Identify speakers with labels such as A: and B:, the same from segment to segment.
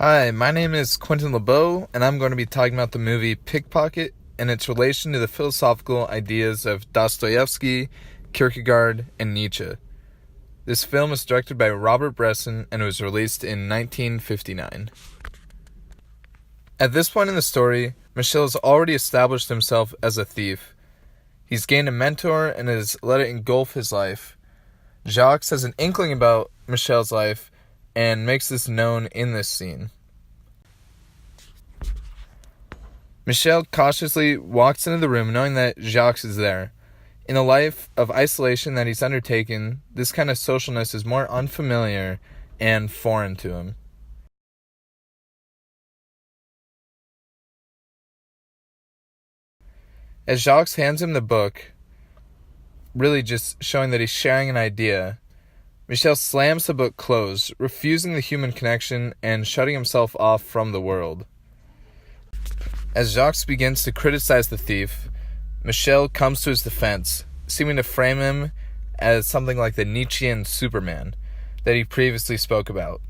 A: Hi, my name is Quentin LeBeau, and I'm going to be talking about the movie Pickpocket and its relation to the philosophical ideas of Dostoevsky, Kierkegaard, and Nietzsche. This film is directed by Robert Bresson and was released in 1959. At this point in the story, Michel has already established himself as a thief. He's gained a mentor and has let it engulf his life. Jacques has an inkling about Michel's life and makes this known in this scene. Michel cautiously walks into the room knowing that Jacques is there. In a life of isolation that he's undertaken, this kind of socialness is more unfamiliar and foreign to him. As Jacques hands him the book, really just showing that he's sharing an idea, Michel slams the book closed, refusing the human connection and shutting himself off from the world. As Jacques begins to criticize the thief, Michel comes to his defense, seeming to frame him as something like the Nietzschean Superman that he previously spoke about.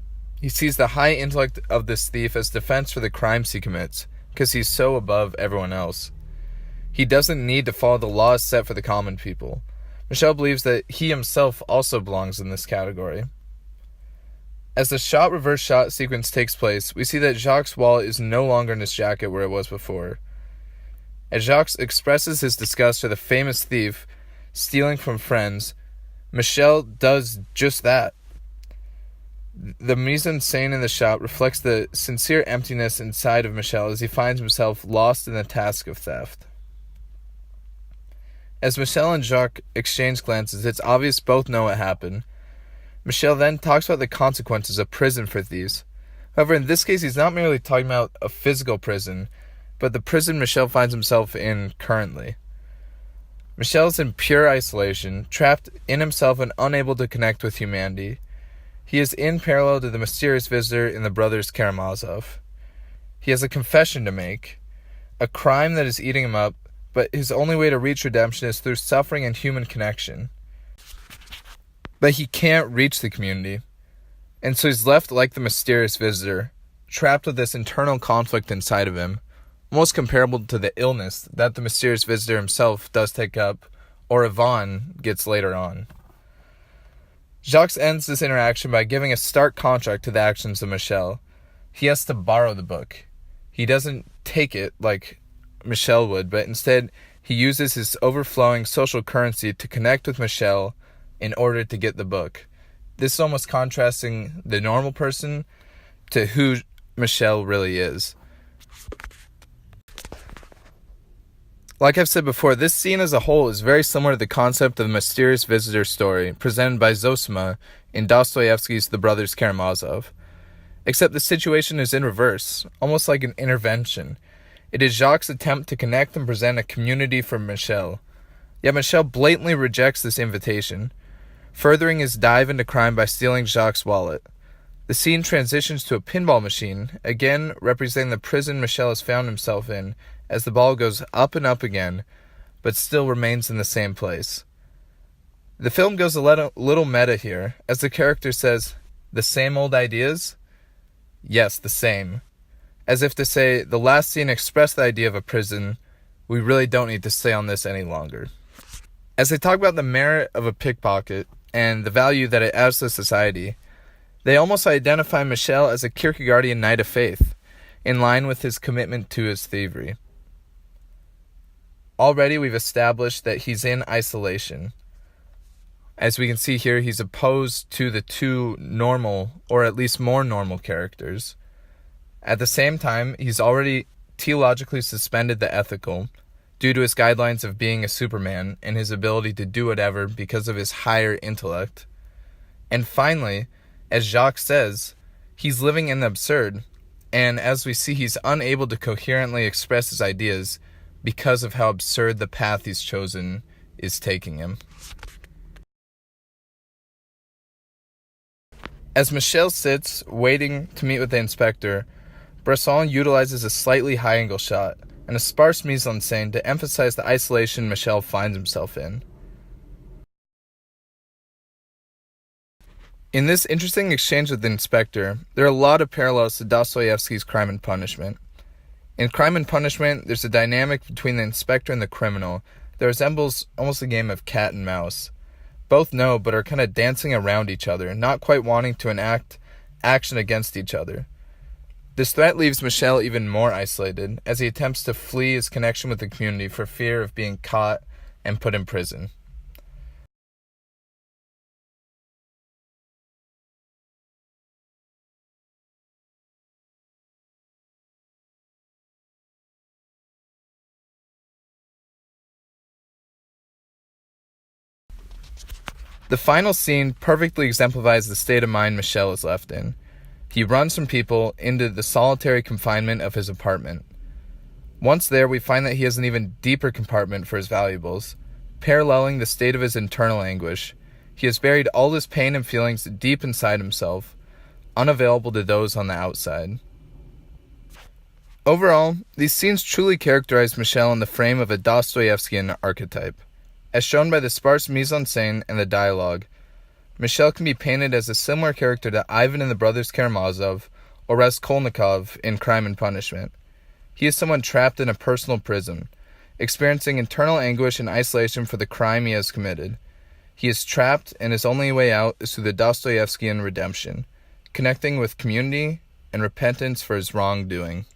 A: He sees the high intellect of this thief as defense for the crimes he commits, because he's so above everyone else. He doesn't need to follow the laws set for the common people. Michel believes that he himself also belongs in this category. As the shot-reverse shot sequence takes place, we see that Jacques' wallet is no longer in his jacket where it was before. As Jacques expresses his disgust for the famous thief stealing from friends, Michel does just that. The mise-en-scène in the shot reflects the sincere emptiness inside of Michel as he finds himself lost in the task of theft. As Michel and Jacques exchange glances, it's obvious both know what happened. Michel then talks about the consequences of prison for thieves. However, in this case, he's not merely talking about a physical prison, but the prison Michel finds himself in currently. Michel is in pure isolation, trapped in himself and unable to connect with humanity. He is in parallel to the mysterious visitor in the brothers Karamazov. He has a confession to make, a crime that is eating him up, but his only way to reach redemption is through suffering and human connection. But he can't reach the community, and so he's left like the mysterious visitor, trapped with this internal conflict inside of him, almost comparable to the illness that the mysterious visitor himself does take up, or Yvonne gets later on. Jacques ends this interaction by giving a stark contrast to the actions of Michel. He has to borrow the book. He doesn't take it like Michel would, but instead he uses his overflowing social currency to connect with Michel in order to get the book. This is almost contrasting the normal person to who Michel really is. Like I've said before, this scene as a whole is very similar to the concept of the mysterious visitor story presented by Zosima in Dostoevsky's The Brothers Karamazov. Except the situation is in reverse, almost like an intervention. It is Jacques' attempt to connect and present a community for Michel. Yet Michel blatantly rejects this invitation, furthering his dive into crime by stealing Jacques' wallet. The scene transitions to a pinball machine, again representing the prison Michel has found himself in, as the ball goes up and up again, but still remains in the same place. The film goes a little meta here, as the character says, "The same old ideas?" Yes, the same. As if to say, the last scene expressed the idea of a prison, we really don't need to stay on this any longer. As they talk about the merit of a pickpocket and the value that it adds to society, they almost identify Michel as a Kierkegaardian knight of faith, in line with his commitment to his thievery. Already we've established that he's in isolation. As we can see here, he's opposed to the two normal, or at least more normal characters. At the same time, he's already theologically suspended the ethical due to his guidelines of being a Superman and his ability to do whatever because of his higher intellect. And finally, as Jacques says, he's living in the absurd, and as we see, he's unable to coherently express his ideas because of how absurd the path he's chosen is taking him. As Michel sits, waiting to meet with the inspector, Bresson utilizes a slightly high-angle shot and a sparse mise-en-scène to emphasize the isolation Michel finds himself in. In this interesting exchange with the inspector, there are a lot of parallels to Dostoevsky's Crime and Punishment. In Crime and Punishment, there's a dynamic between the inspector and the criminal that resembles almost a game of cat and mouse. Both know but are kind of dancing around each other, not quite wanting to enact action against each other. This threat leaves Michel even more isolated as he attempts to flee his connection with the community for fear of being caught and put in prison. The final scene perfectly exemplifies the state of mind Michel is left in. He runs from people into the solitary confinement of his apartment. Once there, we find that he has an even deeper compartment for his valuables. Paralleling the state of his internal anguish, he has buried all his pain and feelings deep inside himself, unavailable to those on the outside. Overall, these scenes truly characterize Michel in the frame of a Dostoevskian archetype. As shown by the sparse mise-en-scène and the dialogue, Michel can be painted as a similar character to Ivan in The Brothers Karamazov or Raskolnikov in Crime and Punishment. He is someone trapped in a personal prison, experiencing internal anguish and isolation for the crime he has committed. He is trapped, and his only way out is through the Dostoevskian redemption, connecting with community and repentance for his wrongdoing.